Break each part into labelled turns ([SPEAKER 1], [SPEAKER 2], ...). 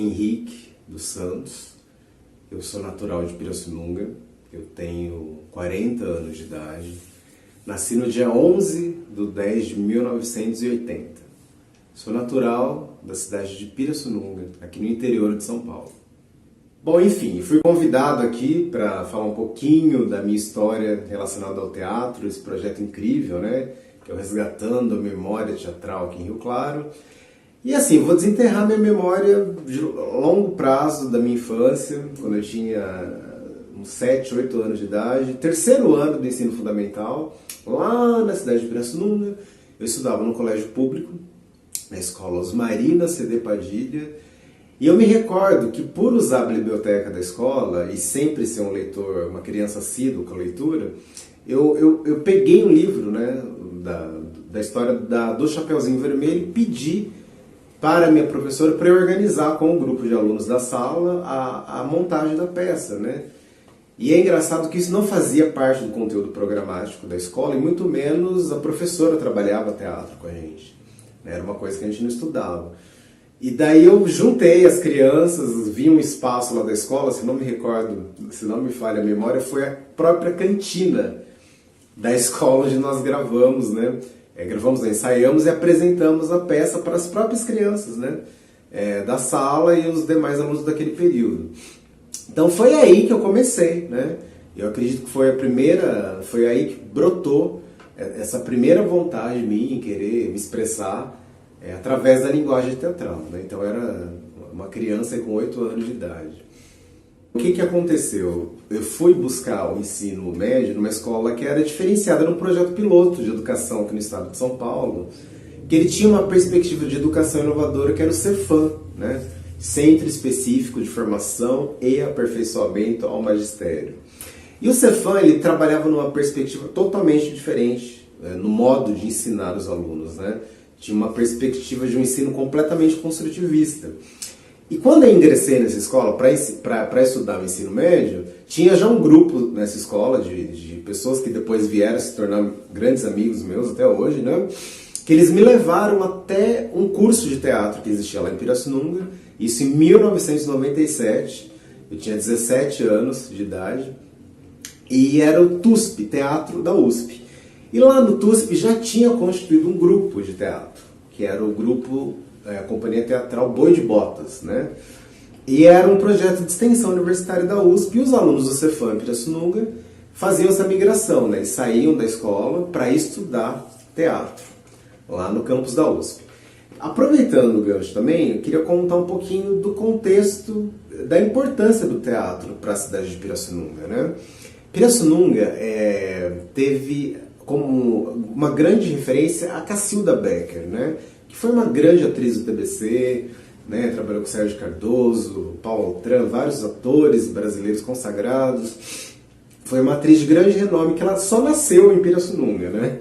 [SPEAKER 1] Henrique dos Santos, eu sou natural de Pirassununga, eu tenho 40 anos de idade, nasci no dia 11/10/1980. Sou natural da cidade de Pirassununga, aqui no interior de São Paulo. Bom, enfim, fui convidado aqui para falar um pouquinho da minha história relacionada ao teatro, esse projeto incrível, né? Que é o Resgatando a Memória Teatral aqui em Rio Claro. E assim, vou desenterrar minha memória de longo prazo da minha infância, quando eu tinha uns 7, 8 anos de idade, terceiro ano do ensino fundamental, lá na cidade de Pirassununga. Eu estudava no colégio público, na escola Osmarina C.D. Padilha, e eu me recordo que por usar a biblioteca da escola e sempre ser um leitor, uma criança assídua com a leitura, eu peguei um livro, né, da história do Chapeuzinho Vermelho e pedi para a minha professora para eu organizar com o grupo de alunos da sala a montagem da peça, né? E é engraçado que isso não fazia parte do conteúdo programático da escola e muito menos a professora trabalhava teatro com a gente. Era uma coisa que a gente não estudava. E daí eu juntei as crianças, vi um espaço lá da escola, se não me recordo, se não me falha a memória, foi a própria cantina da escola onde nós gravamos, né? Ensaiamos e apresentamos a peça para as próprias crianças, né? Da sala e os demais alunos daquele período. Então foi aí que eu comecei, né? Eu acredito que foi aí que brotou essa primeira vontade minha em querer me expressar através da linguagem teatral, né? Então eu era uma criança com 8 anos de idade. O que aconteceu? Eu fui buscar o ensino médio numa escola que era diferenciada num projeto piloto de educação aqui no estado de São Paulo, que ele tinha uma perspectiva de educação inovadora que era o Cefam, né? Centro Específico de Formação e Aperfeiçoamento ao Magistério. E o Cefam, ele trabalhava numa perspectiva totalmente diferente, no modo de ensinar os alunos, né? Tinha uma perspectiva de um ensino completamente construtivista. E quando eu ingressei nessa escola para estudar o ensino médio, tinha já um grupo nessa escola de pessoas que depois vieram se tornar grandes amigos meus até hoje, né? Que eles me levaram até um curso de teatro que existia lá em Pirassununga, isso em 1997, eu tinha 17 anos de idade, e era o TUSP, Teatro da USP. E lá no TUSP já tinha constituído um grupo de teatro, que era o grupo, a Companhia Teatral Boi de Botas, né? E era um projeto de extensão universitária da USP, e os alunos do Cefam em Pirassununga faziam essa migração, né? Eles saíam da escola para estudar teatro, lá no campus da USP. Aproveitando o gancho também, eu queria contar um pouquinho do contexto, da importância do teatro para a cidade de Pirassununga, né? Pirassununga teve como uma grande referência a Cacilda Becker, né? Que foi uma grande atriz do TBC, né? Trabalhou com Sérgio Cardoso, Paulo Altran, vários atores brasileiros consagrados. Foi uma atriz de grande renome que ela só nasceu em Pirassununga, né?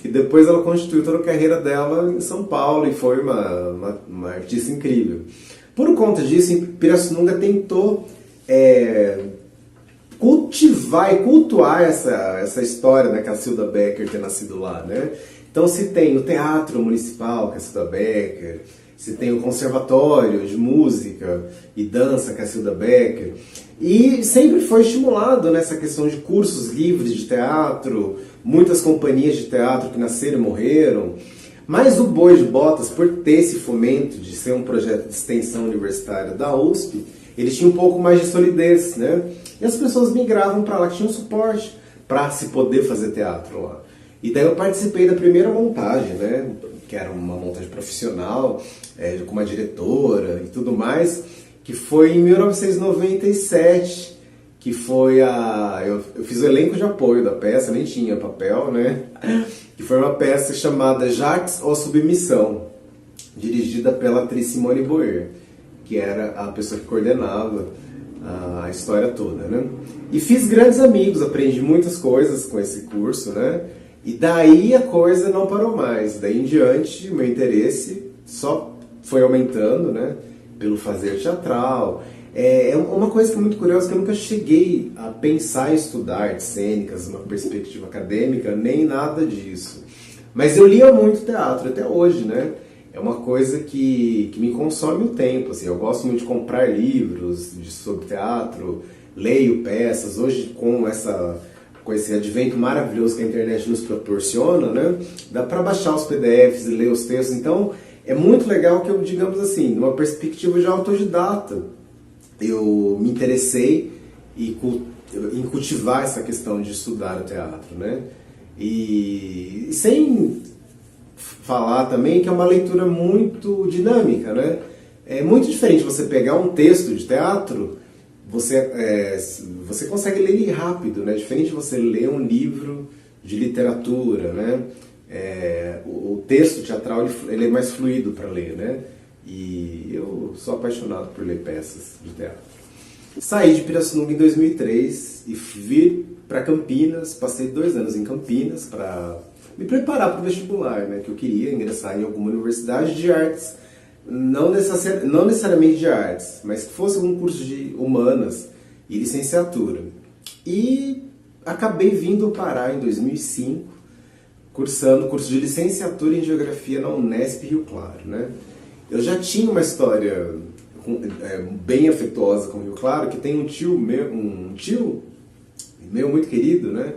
[SPEAKER 1] E depois ela constituiu toda a carreira dela em São Paulo e foi uma artista incrível. Por conta disso, Pirassununga tentou cultivar e cultuar essa história da Cacilda Becker ter nascido lá, né? Então se tem o Teatro Municipal Cacilda Becker, se tem o Conservatório de Música e Dança Cacilda Becker, e sempre foi estimulado nessa questão de cursos livres de teatro, muitas companhias de teatro que nasceram e morreram, mas o Boi de Botas, por ter esse fomento de ser um projeto de extensão universitária da USP, ele tinha um pouco mais de solidez, né? E as pessoas migravam para lá, que tinha um suporte para se poder fazer teatro lá. E daí eu participei da primeira montagem, né? Que era uma montagem profissional, com uma diretora e tudo mais, que foi em 1997, que foi eu fiz o elenco de apoio da peça, nem tinha papel, né? Que foi uma peça chamada Jacques ou Submissão, dirigida pela atriz Simone Boer, que era a pessoa que coordenava a história toda, né? E fiz grandes amigos, aprendi muitas coisas com esse curso, né? E daí a coisa não parou mais. Daí em diante, o meu interesse só foi aumentando, né? Pelo fazer teatral. É uma coisa que é muito curiosa, que eu nunca cheguei a pensar em estudar artes cênicas, uma perspectiva acadêmica, nem nada disso. Mas eu lia muito teatro, até hoje, né? é uma coisa que me consome o tempo. Assim, eu gosto muito de comprar livros sobre teatro, leio peças. Hoje, com esse advento maravilhoso que a internet nos proporciona, né, dá para baixar os PDFs e ler os textos. Então, é muito legal que eu, digamos assim, numa perspectiva de autodidata, eu me interessei em cultivar essa questão de estudar o teatro, né? E sem falar também que é uma leitura muito dinâmica, né? É muito diferente você pegar um texto de teatro, você consegue ler ele rápido, né? Diferente de você ler um livro de literatura, né? O texto teatral ele é mais fluido para ler, né? E eu sou apaixonado por ler peças de teatro. Saí de Pirassununga em 2003 e vim para Campinas, passei 2 anos em Campinas para me preparar para o vestibular, né? Que eu queria ingressar em alguma universidade de artes, não necessariamente de artes, mas que fosse um curso de humanas e licenciatura. E acabei vindo parar em 2005, cursando o curso de licenciatura em Geografia na Unesp Rio Claro, né? Eu já tinha uma história bem afetuosa com o Rio Claro, que tem um tio meu muito querido, né?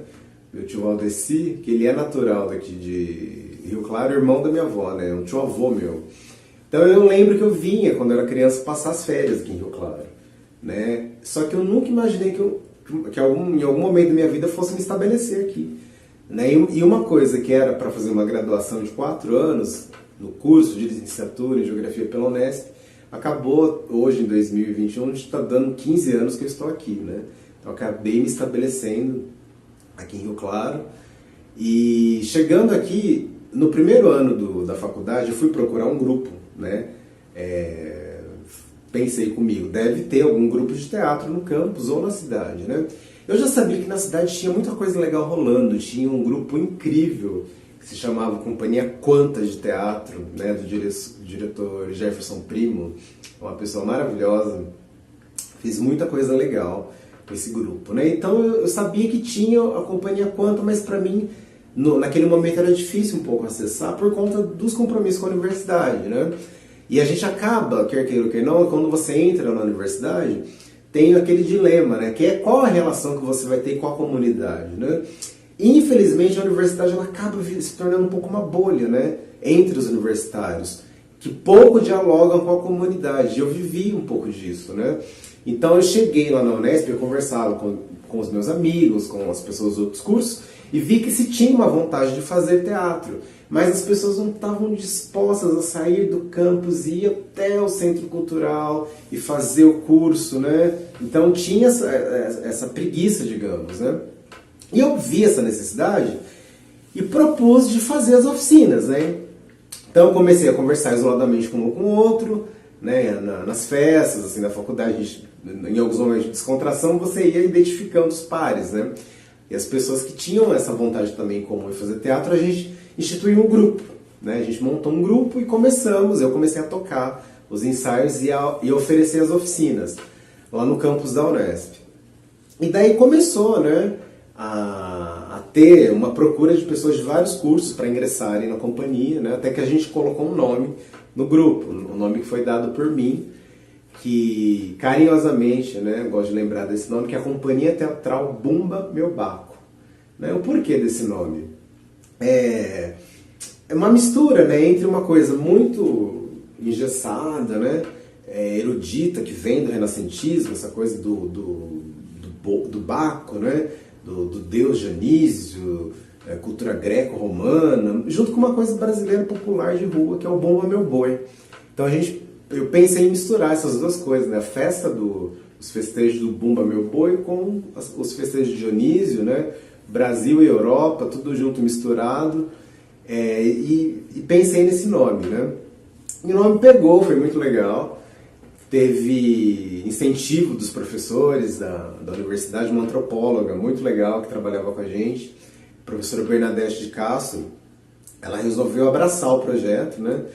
[SPEAKER 1] Meu tio Valdeci, que ele é natural daqui de Rio Claro, irmão da minha avó, né? Um tio avô meu. Então eu lembro que eu vinha, quando eu era criança, passar as férias aqui em Rio Claro, né? Só que eu nunca imaginei que em algum momento da minha vida fosse me estabelecer aqui, né? E uma coisa que era para fazer uma graduação de 4 anos, no curso de licenciatura em Geografia pela Unesp, acabou hoje, em 2021, está dando 15 anos que eu estou aqui, né? Então eu acabei me estabelecendo aqui em Rio Claro. E chegando aqui, no primeiro ano da faculdade, eu fui procurar um grupo, né? Pensei comigo, deve ter algum grupo de teatro no campus ou na cidade, né? Eu já sabia que na cidade tinha muita coisa legal rolando, tinha um grupo incrível que se chamava Companhia Quanta de Teatro, né? Do diretor Jefferson Primo, uma pessoa maravilhosa, fez muita coisa legal com esse grupo, né? Então eu sabia que tinha a Companhia Quanta, mas para mim naquele momento era difícil um pouco acessar por conta dos compromissos com a universidade, né? E a gente acaba, quer queira ou quer não, quando você entra na universidade, tem aquele dilema, né? Que é qual a relação que você vai ter com a comunidade, né? Infelizmente a universidade ela acaba se tornando um pouco uma bolha, né? Entre os universitários, que pouco dialogam com a comunidade. Eu vivi um pouco disso, né? Então eu cheguei lá na Unesp, eu conversava com os meus amigos, com as pessoas dos outros cursos, e vi que se tinha uma vontade de fazer teatro, mas as pessoas não estavam dispostas a sair do campus e ir até o centro cultural e fazer o curso, né? Então tinha essa preguiça, digamos, né? E eu vi essa necessidade e propus de fazer as oficinas, né? Então eu comecei a conversar isoladamente com um com o outro, né? Nas festas assim, da faculdade, em alguns momentos de descontração, você ia identificando os pares, né? E as pessoas que tinham essa vontade também comum de fazer teatro, a gente instituiu um grupo, né? A gente montou um grupo e eu comecei a tocar os ensaios e oferecer as oficinas lá no campus da Unesp. E daí começou, né, a ter uma procura de pessoas de vários cursos para ingressarem na companhia, né? Até que a gente colocou um nome no grupo, um nome que foi dado por mim, que carinhosamente, né, eu gosto de lembrar desse nome, que é a Companhia Teatral Bumba Meu Baco. Né? O porquê desse nome? É uma mistura, né, entre uma coisa muito engessada, né, erudita, que vem do renascentismo, essa coisa do Baco, né, do deus Dionísio, cultura greco-romana, junto com uma coisa brasileira popular de rua, que é o Bumba Meu Boi. Então eu pensei em misturar essas duas coisas, né? A festa os festejos do Bumba Meu Boi com os festejos de Dionísio, né? Brasil e Europa, tudo junto, misturado. E pensei nesse nome, né? E o nome pegou, foi muito legal. Teve incentivo dos professores da universidade, uma antropóloga muito legal que trabalhava com a gente, a professora Bernadette de Castro. Ela resolveu abraçar o projeto, né?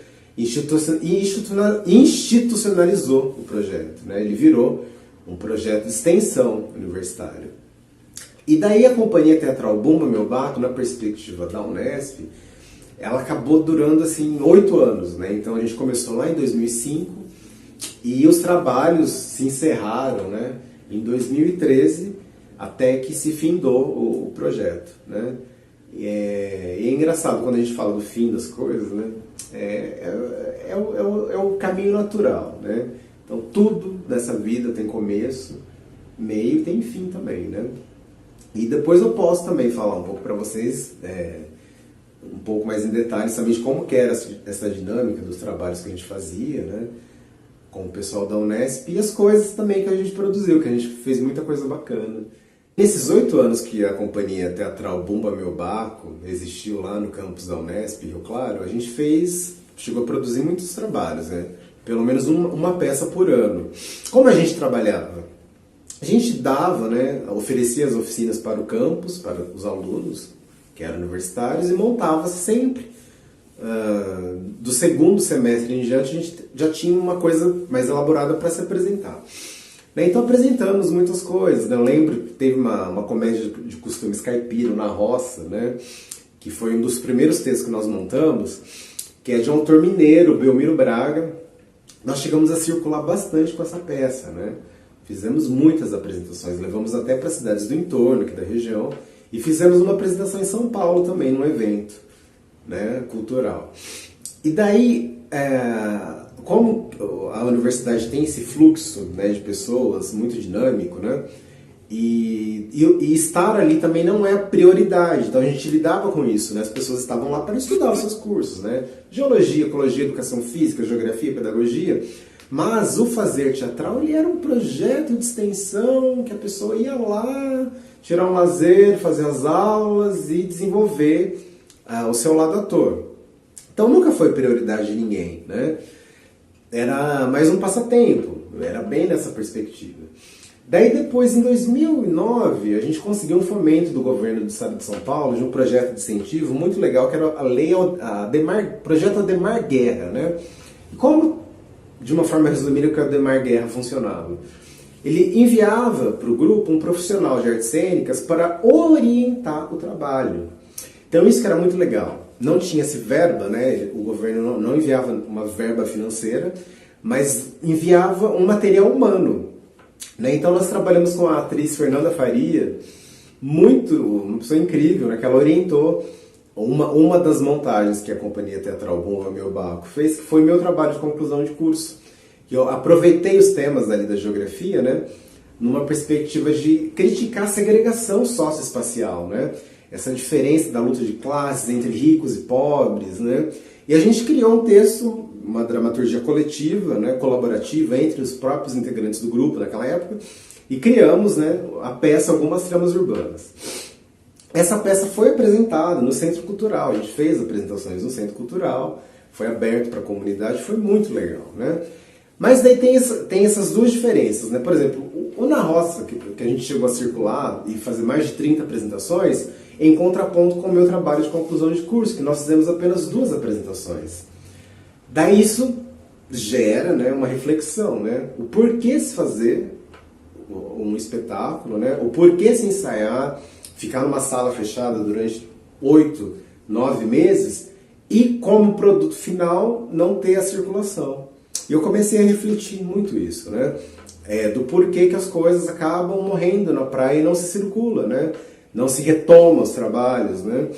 [SPEAKER 1] Institucionalizou o projeto, né? Ele virou um projeto de extensão universitária. E daí a Companhia Teatral Bumba Meu Baco, na perspectiva da Unesp, ela acabou durando assim 8 anos, né? Então a gente começou lá em 2005 e os trabalhos se encerraram, né, em 2013, até que se findou o projeto, né? E é engraçado quando a gente fala do fim das coisas, né? É o caminho natural, né? Então tudo nessa vida tem começo, meio e tem fim também, né? E depois eu posso também falar um pouco para vocês, um pouco mais em detalhes, também de como que era essa dinâmica dos trabalhos que a gente fazia, né? Com o pessoal da Unesp e as coisas também que a gente produziu, que a gente fez muita coisa bacana. Nesses 8 anos que a companhia teatral Bumba Meu Baco existiu lá no campus da Unesp, Rio Claro, a gente chegou a produzir muitos trabalhos, né? Pelo menos uma peça por ano. Como a gente trabalhava? A gente dava, né, oferecia as oficinas para o campus, para os alunos, que eram universitários, e montava sempre. Do segundo semestre em diante, a gente já tinha uma coisa mais elaborada para se apresentar. Então apresentamos muitas coisas, né? Eu lembro que teve uma comédia de costumes caipira na roça, né? Que foi um dos primeiros textos que nós montamos, que é de um autor mineiro, Belmiro Braga. Nós chegamos a circular bastante com essa peça, né? Fizemos muitas apresentações, levamos até para cidades do entorno, aqui da região, e fizemos uma apresentação em São Paulo também, num evento, né, cultural. E daí, como a universidade tem esse fluxo, né, de pessoas muito dinâmico, né, e estar ali também não é a prioridade, então a gente lidava com isso, né, as pessoas estavam lá para estudar os seus cursos, né, geologia, ecologia, educação física, geografia, pedagogia, mas o fazer teatral ele era um projeto de extensão que a pessoa ia lá tirar um lazer, fazer as aulas e desenvolver o seu lado ator. Então nunca foi prioridade de ninguém, né? Era mais um passatempo, era bem nessa perspectiva. Daí depois, em 2009, a gente conseguiu um fomento do governo do estado de São Paulo de um projeto de incentivo muito legal, que era projeto Ademar Guerra, né? E como, de uma forma resumida, que o Ademar Guerra funcionava? Ele enviava para o grupo um profissional de artes cênicas para orientar o trabalho. Então isso que era muito legal. Não tinha-se verba, né? O governo não enviava uma verba financeira, mas enviava um material humano, né? Então nós trabalhamos com a atriz Fernanda Faria, uma pessoa incrível, né? Que ela orientou uma das montagens que a companhia teatral Bumba Meu Baco fez, que foi meu trabalho de conclusão de curso. Eu aproveitei os temas ali da geografia, né? Numa perspectiva de criticar a segregação socioespacial, né? Essa diferença da luta de classes entre ricos e pobres, né? E a gente criou um texto, uma dramaturgia coletiva, né, colaborativa entre os próprios integrantes do grupo naquela época, e criamos, né, a peça Algumas Tramas Urbanas. Essa peça foi apresentada no Centro Cultural, a gente fez apresentações no Centro Cultural, foi aberto para a comunidade, foi muito legal, né? Mas daí tem essas duas diferenças, né? Por exemplo, o Na Roça, que a gente chegou a circular e fazer mais de 30 apresentações, em contraponto com o meu trabalho de conclusão de curso, que nós fizemos apenas 2 apresentações. Daí isso gera, né, uma reflexão, né? O porquê se fazer um espetáculo, né? O porquê se ensaiar, ficar numa sala fechada durante 8, 9 meses e, como produto final, não ter a circulação. E eu comecei a refletir muito isso, né? Do porquê que as coisas acabam morrendo na praia e não se circula, né? Não se retoma os trabalhos, né?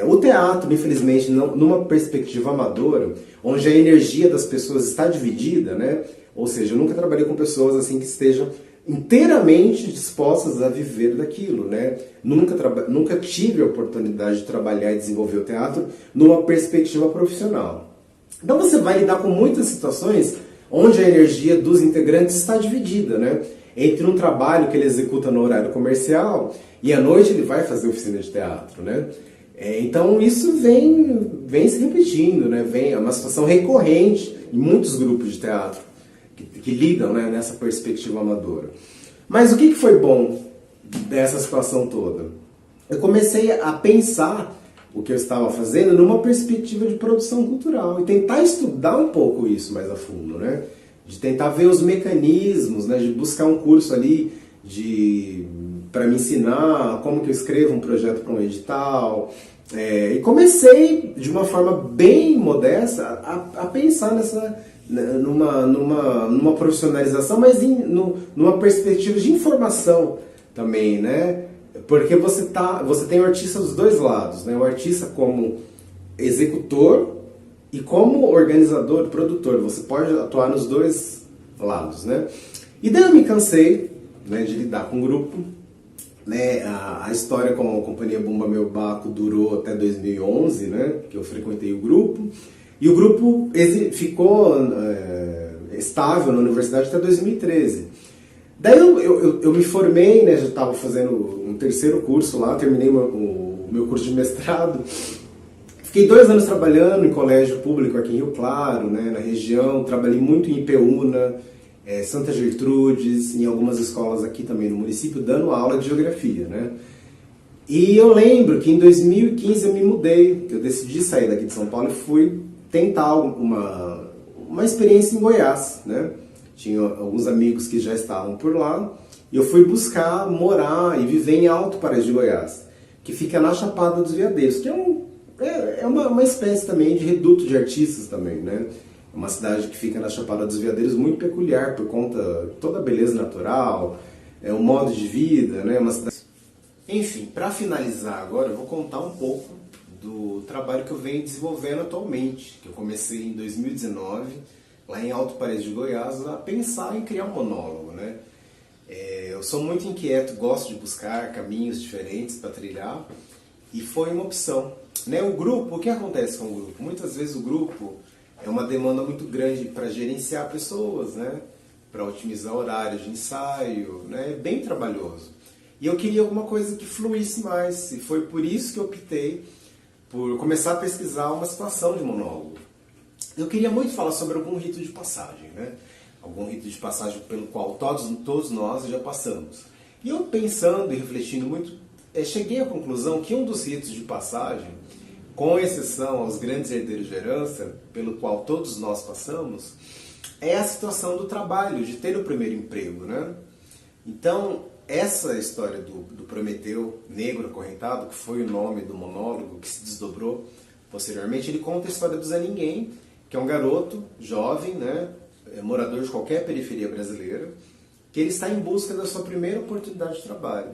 [SPEAKER 1] O teatro, infelizmente, numa perspectiva amadora, onde a energia das pessoas está dividida, né? Ou seja, eu nunca trabalhei com pessoas assim que estejam inteiramente dispostas a viver daquilo, né? Nunca tive a oportunidade de trabalhar e desenvolver o teatro numa perspectiva profissional. Então você vai lidar com muitas situações onde a energia dos integrantes está dividida, né? Entre um trabalho que ele executa no horário comercial e à noite ele vai fazer oficina de teatro, né? Então isso vem se repetindo, né? É uma situação recorrente em muitos grupos de teatro que lidam, né, nessa perspectiva amadora. Mas o que foi bom dessa situação toda? Eu comecei a pensar o que eu estava fazendo numa perspectiva de produção cultural e tentar estudar um pouco isso mais a fundo, né? De tentar ver os mecanismos, né? De buscar um curso ali para me ensinar como que eu escrevo um projeto para um edital, E comecei de uma forma bem modesta a pensar numa profissionalização, mas numa perspectiva de informação também, né? Porque você tem o artista dos dois lados, né? O artista como executor e como organizador, produtor. Você pode atuar nos dois lados, né? E daí eu me cansei, né, de lidar com o grupo, né? A história com a companhia Bumba Meu Baco durou até 2011, né? Que eu frequentei o grupo. E o grupo ficou estável na universidade até 2013. Daí eu me formei, né? Já estava fazendo um terceiro curso lá, terminei o meu curso de mestrado. Fiquei 2 anos trabalhando em colégio público aqui em Rio Claro, né, na região. Trabalhei muito em Ipeúna, Santa Gertrudes, em algumas escolas aqui também no município, dando aula de geografia, né? E eu lembro que em 2015 eu me mudei, eu decidi sair daqui de São Paulo e fui tentar uma experiência em Goiás, né? Tinha alguns amigos que já estavam por lá e eu fui buscar morar e viver em Alto Paraíso de Goiás, que fica na Chapada dos Veadeiros, que é uma espécie também de reduto de artistas também, né? É uma cidade que fica na Chapada dos Veadeiros muito peculiar por conta de toda a beleza natural, o modo de vida, né? Uma cidade... Enfim, para finalizar agora, eu vou contar um pouco do trabalho que eu venho desenvolvendo atualmente, que eu comecei em 2019, lá em Alto Paraíso de Goiás, a pensar em criar um monólogo, né? Eu sou muito inquieto, gosto de buscar caminhos diferentes para trilhar, e foi uma opção. Né, o grupo, o que acontece com o grupo? Muitas vezes o grupo é uma demanda muito grande para gerenciar pessoas, né, para otimizar horários de ensaio, né, é bem trabalhoso. E eu queria alguma coisa que fluísse mais, e foi por isso que eu optei por começar a pesquisar uma situação de monólogo. Eu queria muito falar sobre algum rito de passagem, né, algum rito de passagem pelo qual todos nós já passamos. E eu pensando e refletindo muito, cheguei à conclusão que um dos ritos de passagem, com exceção aos grandes herdeiros de herança, pelo qual todos nós passamos, é a situação do trabalho, de ter o primeiro emprego, né? Então, essa história do Prometeu negro acorrentado, que foi o nome do monólogo que se desdobrou posteriormente, ele conta a história do Zé Ninguém, que é um garoto jovem, né, morador de qualquer periferia brasileira, que ele está em busca da sua primeira oportunidade de trabalho.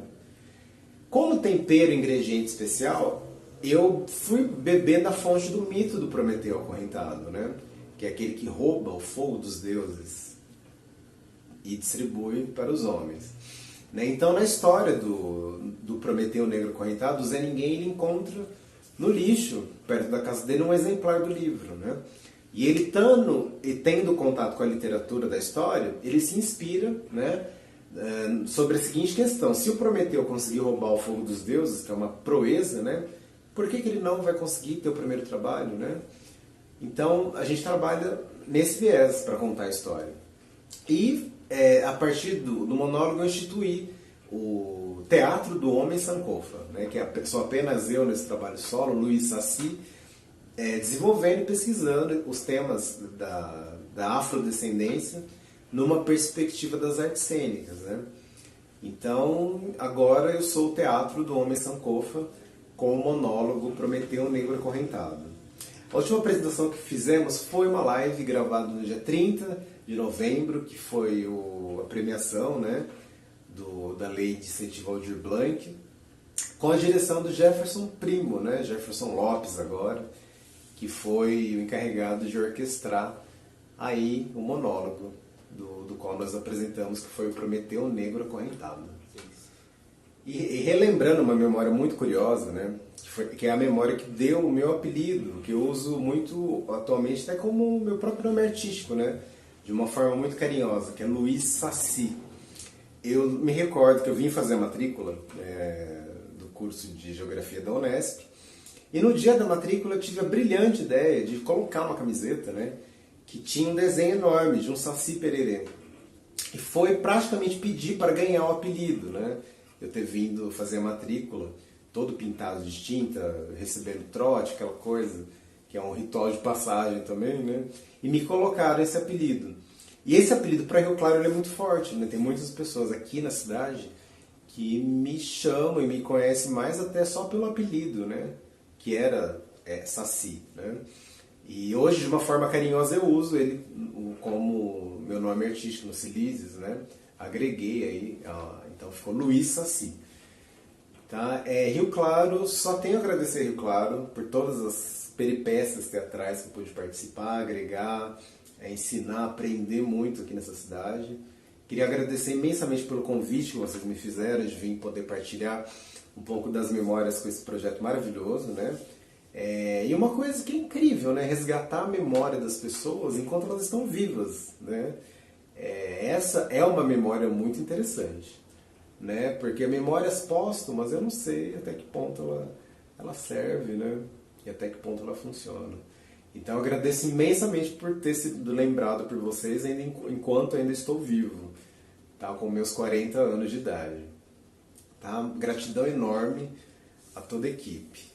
[SPEAKER 1] Como tempero, ingrediente especial, eu fui beber da fonte do mito do Prometeu acorrentado, né? Que é aquele que rouba o fogo dos deuses e distribui para os homens. Né? Então, na história do Prometeu negro acorrentado, o Zé Ninguém ele encontra no lixo, perto da casa dele, um exemplar do livro. Né? E ele, tendo contato com a literatura da história, ele se inspira, né, sobre a seguinte questão: se o Prometeu conseguiu roubar o fogo dos deuses, que é uma proeza, né, por que ele não vai conseguir ter o primeiro trabalho, né? Então, a gente trabalha nesse viés para contar a história. E, a partir do monólogo, eu instituí o Teatro do Homem Sankofa, né? Que sou apenas eu nesse trabalho solo, Luiz Saci, desenvolvendo e pesquisando os temas da afrodescendência numa perspectiva das artes cênicas, né? Então, agora eu sou o Teatro do Homem Sankofa, com o monólogo Prometeu negro acorrentado. A última apresentação que fizemos foi uma live gravada no dia 30 de novembro, que foi a premiação, né, da Lei de Incentivo ao Aldir Blanc, com a direção do Jefferson Primo, né, Jefferson Lopes agora, que foi o encarregado de orquestrar aí o monólogo do qual nós apresentamos, que foi o Prometeu negro acorrentado. E relembrando uma memória muito curiosa, né, que é a memória que deu o meu apelido, que eu uso muito atualmente até como o meu próprio nome artístico, né, de uma forma muito carinhosa, que é Luiz Saci. Eu me recordo que eu vim fazer a matrícula do curso de Geografia da Unesp, e no dia da matrícula eu tive a brilhante ideia de colocar uma camiseta, né, que tinha um desenho enorme de um Saci Pererê. E foi praticamente pedir para ganhar o apelido, né? Eu ter vindo fazer a matrícula, todo pintado de tinta, recebendo trote, aquela coisa, que é um ritual de passagem também, né? E me colocaram esse apelido. E esse apelido para Rio Claro ele é muito forte, né? Tem muitas pessoas aqui na cidade que me chamam e me conhecem mais até só pelo apelido, né? que era Saci, né? E hoje, de uma forma carinhosa, eu uso ele como meu nome artístico no Cilísios, né? Agreguei aí, então ficou Luiz Saci. Tá? Rio Claro, só tenho a agradecer a Rio Claro por todas as peripécias teatrais que eu pude participar, agregar, ensinar, aprender muito aqui nessa cidade. Queria agradecer imensamente pelo convite que vocês me fizeram de vir poder partilhar um pouco das memórias com esse projeto maravilhoso, né? E uma coisa que é incrível, né? Resgatar a memória das pessoas enquanto elas estão vivas, né? Essa é uma memória muito interessante, né? Porque memórias póstumas eu não sei até que ponto ela serve, né? E até que ponto ela funciona. Então eu agradeço imensamente por ter sido lembrado por vocês ainda enquanto ainda estou vivo, tá? Com meus 40 anos de idade. Tá? Gratidão enorme a toda a equipe.